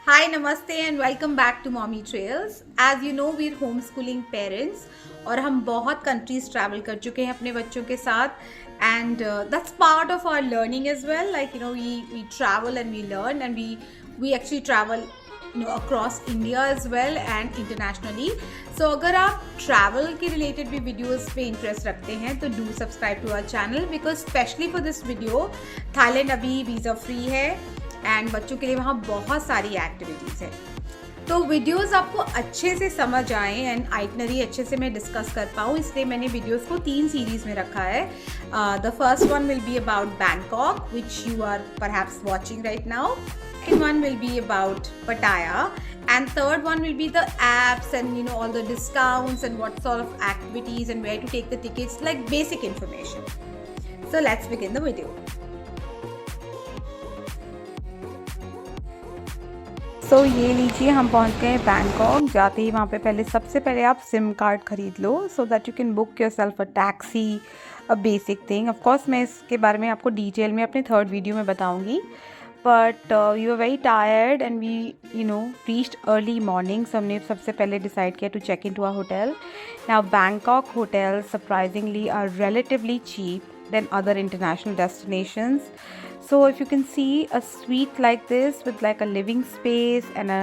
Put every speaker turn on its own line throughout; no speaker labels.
Hi, namaste and welcome back to Mommy Trails. As you know, we're homeschooling parents और हम बहुत countries travel कर चुके हैं अपने बच्चों के साथ and that's part of our learning as well. Like we travel and we learn and we actually travel across India as well and internationally. So अगर आप travel के related भी videos पे interest रखते हैं तो do subscribe to our channel because especially for this video, Thailand अभी visa free है एंड बच्चों के लिए वहाँ बहुत सारी एक्टिविटीज़ है। तो वीडियोस आपको अच्छे से समझ आए एंड आइटनरी अच्छे से मैं डिस्कस कर पाऊँ, इसलिए मैंने वीडियोस को 3 सीरीज़ में रखा है। The first one will be about Bangkok which you are perhaps watching right now. Second one will be about Pattaya and third one will be the apps and all the discounts and what sort of activities and where to take the tickets, like basic information. So let's begin the video. तो ये लीजिए हम पहुंच गए Bangkok. जाते ही वहाँ पे सबसे पहले आप सिम कार्ड ख़रीद लो so that you can book yourself a taxi, a basic thing. Of course मैं इसके बारे में आपको डिटेल में अपने थर्ड वीडियो में बताऊंगी, but we are very tired and we reached early morning. So हमने सबसे पहले डिसाइड किया to check in to our hotel. Now Bangkok hotel surprisingly are relatively cheap than other international destinations. So if you can see a suite like this with like a living space and a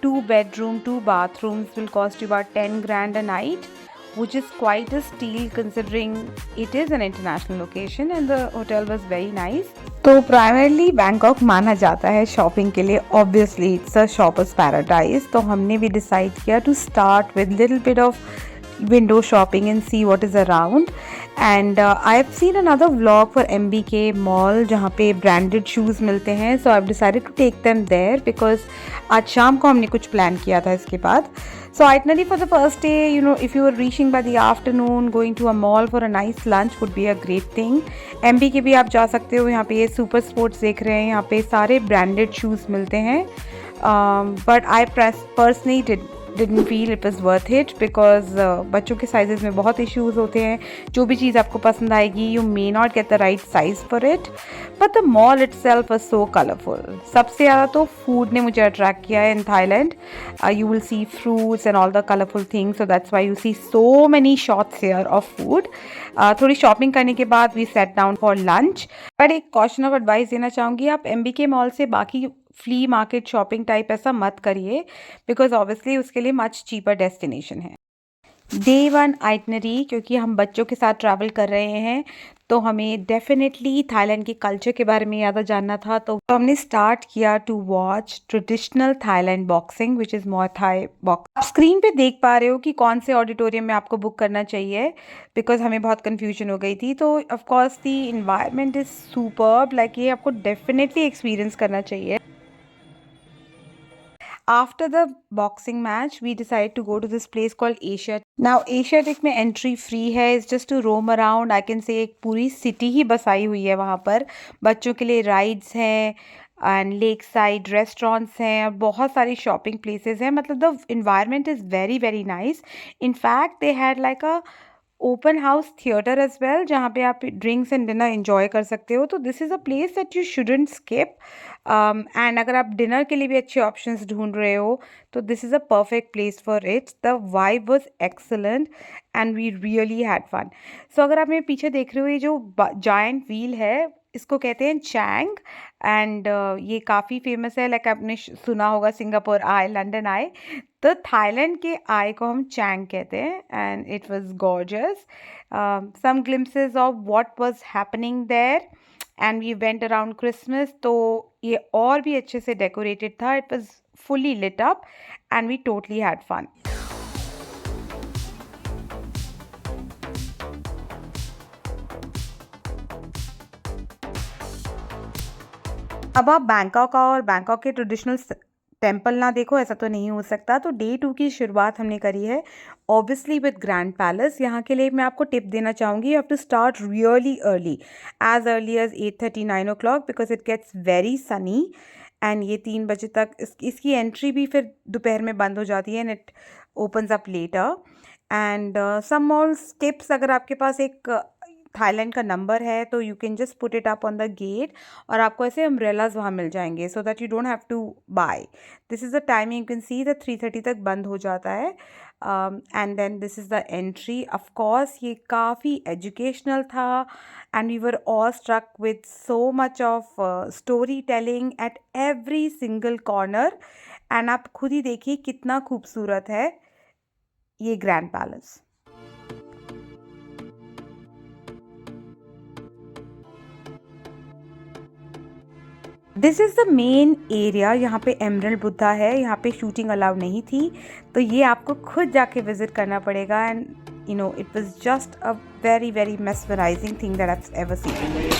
2 bedroom, 2 bathrooms will cost you about 10 grand a night, which is quite a steal considering it is an international location and the hotel was very nice. तो primarily Bangkok माना जाता है shopping के लिए, obviously it's a shoppers paradise. तो हमने भी decide किया to start with little bit of window shopping and see what is around. And I've seen another vlog for MBK mall जहाँ पे branded shoes मिलते हैं, so I've decided to take them there because आज शाम को हमने कुछ plan किया था इसके बाद. So itinerary for the first day, if you were reaching by the afternoon, going to a mall for a nice lunch would be a great thing. MBK भी आप जा सकते हो, यहाँ पे ये super sports देख रहे हैं, यहाँ पे सारे branded shoes मिलते हैं, but I personally didn't feel it was worth it because बच्चों के साइजेस में बहुत इश्यूज होते हैं। जो भी चीज़ आपको पसंद आएगी you may not get the right size for it, but the mall itself was so colorful. सबसे ज़्यादा तो फूड ने मुझे अट्रैक्ट किया है in Thailand. You will see fruits and all the colorful things, so that's why you see so many shots here of food. थोड़ी shopping करने के बाद we sat down for lunch. पर एक कॉशन ऑफ एडवाइस देना चाहूँगी, आप MBK mall से बाकी फ्ली मार्केट शॉपिंग टाइप ऐसा मत करिए बिकॉज ऑब्वियसली उसके लिए मच चीपर डेस्टिनेशन है। डे 1 आइटनरी, क्योंकि हम बच्चों के साथ ट्रैवल कर रहे हैं तो हमें डेफिनेटली थाईलैंड के कल्चर के बारे में ज़्यादा जानना था, तो हमने स्टार्ट किया to watch traditional Thailand boxing which is muay Thai box. आप स्क्रीन पे देख पा रहे हो कि कौन से ऑडिटोरियम में आपको बुक करना चाहिए बिकॉज हमें बहुत कन्फ्यूजन हो गई थी। तो of course the environment is superb, like ये आपको डेफिनेटली एक्सपीरियंस करना चाहिए। After the boxing match, we decided to go to this place called Asia. Now Asiatic में entry free है, it's just to roam around. I can say एक पूरी city ही बसाई हुई है वहाँ पर। बच्चों के लिए rides हैं and lakeside restaurants हैं और बहुत सारी shopping places हैं। मतलब the environment is very very nice. In fact, they had like a open house theatre as well जहाँ पे आप ड्रिंक्स एंड डिनर एंजॉय कर सकते हो। तो this is a place that you shouldn't skip. And अगर आप डिनर के लिए भी अच्छे ऑप्शंस ढूंढ रहे हो तो this is a perfect place for it. The vibe was excellent and we really had fun. So अगर आप मेरे पीछे देख रहे हो, ये जो जायंट व्हील है इसको कहते हैं चैंग एंड ये काफ़ी फेमस है। लाइक आपने सुना होगा सिंगापुर आए, लंदन आए, तो थाईलैंड के आय को हम चैंग कहते हैं and it was gorgeous. Some glimpses of what was happening there and we went around Christmas, तो ये और भी अच्छे से डेकोरेटेड था। It was fully lit up and we totally had fun. अब आप बैंकॉक और बैंकॉक के ट्रेडिशनल टेम्पल ना देखो ऐसा तो नहीं हो सकता। तो डे 2 की शुरुआत हमने करी है ऑब्वियसली विद ग्रैंड पैलेस। यहाँ के लिए मैं आपको टिप देना चाहूँगी, you have to start really early as 8:30 9 o'clock because it gets very sunny and ये 3 बजे तक इसकी एंट्री भी फिर दोपहर में बंद हो जाती है and it opens up later. And some malls tips, अगर आपके पास एक थाईलैंड का नंबर है तो you can just put it up on the gate और आपको ऐसे अम्ब्रेलाज वहाँ मिल जाएंगे so that you don't have to buy. This is the timing, you can see the 3:30 तक बंद हो जाता है. And then this is the entry. Of course ये काफ़ी एजुकेशनल था and we were all struck with so much of story telling at every single corner. एंड आप खुद ही देखिए कितना खूबसूरत है ये grand palace. This is the main area. यहाँ पे एमरल्ड बुद्धा है. यहाँ पे शूटिंग अलाउ नहीं थी तो ये आपको खुद जाके विजिट करना पड़ेगा. And you know it was just a very very mesmerising thing that I ever seen.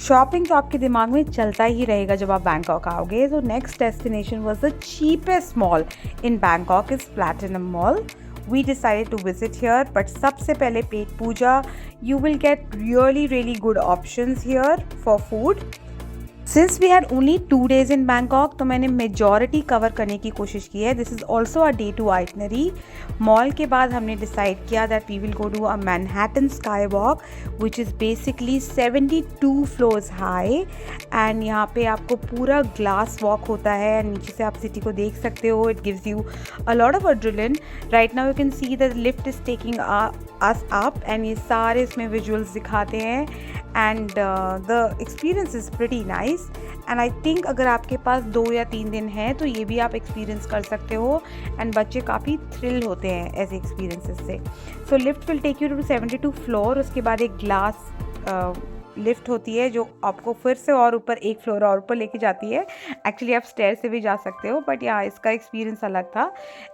Shopping तो आपके दिमाग में चलता ही रहेगा जब आप बैंकॉक आओगे. तो next destination was the cheapest mall in Bangkok is platinum mall. We decided to visit here, but सबसे पहले पेट पूजा. You will get really good options here for food. Since we had only 2 days in Bangkok, तो मैंने majority cover करने की कोशिश की है. This is also a day 2 itinerary. Mall के बाद हमने डिसाइड किया that we will go to a Manhattan sky walk which is basically 72 floors high. And यहाँ पे आपको पूरा ग्लास वॉक होता है. नीचे से आप सिटी को देख सकते हो. It gives you a lot of adrenaline. Right now you can see the lift is taking us up and ये सारे इसमें विजुअल्स दिखाते हैं. And the experience is pretty nice. And I think अगर आपके पास 2 या 3 दिन हैं तो ये भी आप एक्सपीरियंस कर सकते हो. एंड बच्चे काफ़ी थ्रिल होते हैं ऐसे एक्सपीरियंसेस से. So lift will take you to 72 floor. उसके बाद एक ग्लास लिफ्ट होती है जो आपको फिर से और ऊपर एक फ्लोर और ऊपर लेके जाती है. एक्चुअली आप स्टेयर से भी जा सकते हो बट यहाँ इसका एक्सपीरियंस अलग था.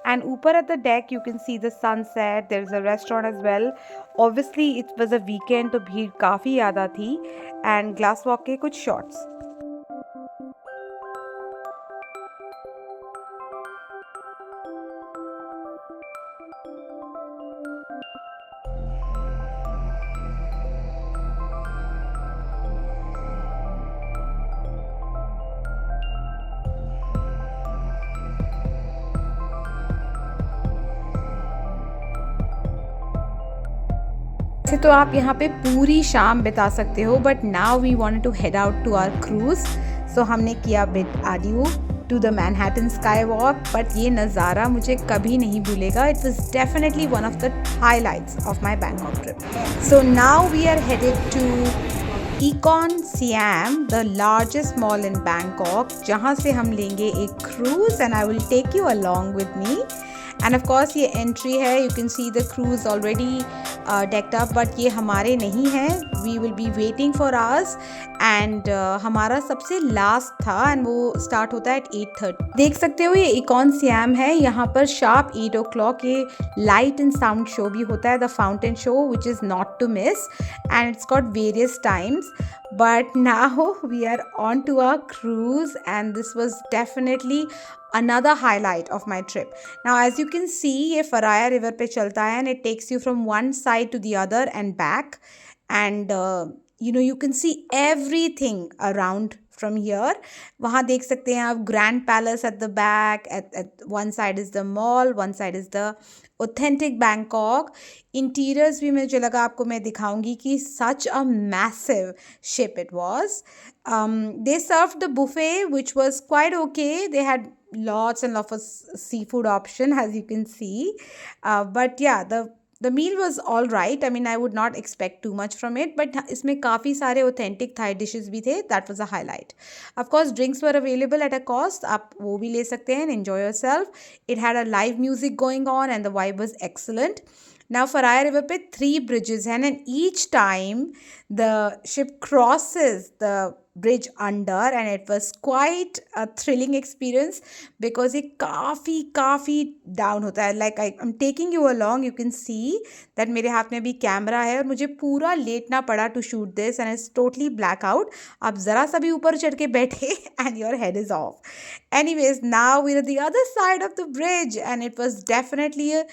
एंड ऊपर at the deck you can see the sunset. There is a restaurant as well. Obviously it was a weekend तो भीड़ काफ़ी ज़्यादा थी. एंड ग्लास वॉक के कुछ शॉट्स. वैसे तो आप यहाँ पे पूरी शाम बिता सकते हो but now we wanted to head out to our cruise. So हमने किया बिट आडियो to the Manhattan sky walk. But ये नज़ारा मुझे कभी नहीं भूलेगा. It was definitely one of the highlights of my Bangkok trip. So now we are headed to Econ Siam, the largest mall in Bangkok, जहाँ से हम लेंगे एक cruise and I will take you along with me. And of course ये entry है. You can see the cruise already decked up but ये हमारे नहीं है. We will be waiting for hours. And हमारा सबसे लास्ट था एंड वो स्टार्ट होता है एट 8:30. देख सकते हो ये इकॉन सियाम है. यहाँ पर शार्प 8 o'clock ये लाइट एंड साउंड शो भी होता है. The fountain show which is not to miss and it's got various times. But now we are on to our cruise and this was definitely another highlight of my trip. Now as you can see ये फराया river पे चलता है and it takes you from one side to the other and back. And you know you can see everything around from here. वहाँ देख सकते हैं आप grand palace at the back. At one side is the mall, one side is the authentic Bangkok. Interiors भी मुझे लगा आपको मैं दिखाऊंगी कि such a massive ship it was. They served the buffet which was quite okay. They had lots and lots of seafood option as you can see. But yeah, the meal was all right. I mean, I would not expect too much from it, but इसमें काफ़ी सारे authentic Thai dishes भी थे. That was a highlight. Of course, drinks were available at a cost. आप वो भी ले सकते हैं and enjoy yourself. It had a live music going on and the vibe was excellent. Now Faraya River पे 3 bridges हैं and each time the ship crosses the bridge under and it was quite a thrilling experience because it काफ़ी down होता है. Like I'm taking you along, you can see that मेरे हाथ में भी camera है और मुझे पूरा लेटना पड़ा to shoot this and it's totally blackout. आप ज़रा सा भी ऊपर चढ़ के बैठे and your head is off. Anyways, now we're at the other side of the bridge and it was definitely a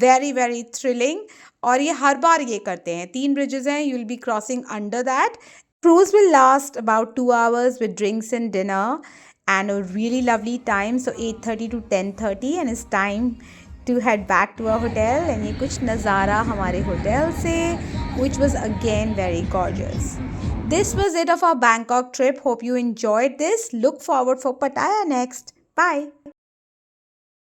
very thrilling. और ये हर बार ये करते हैं. 3 bridges हैं, you will be crossing under that. Cruise will last about 2 hours with drinks and dinner. and a really lovely time. So 8:30 to 10:30 and it's time to head back to our hotel. And ये कुछ नज़ारा हमारे hotel से, which was again very gorgeous. This was it of our Bangkok trip. Hope you enjoyed this. Look forward for Pattaya next. Bye.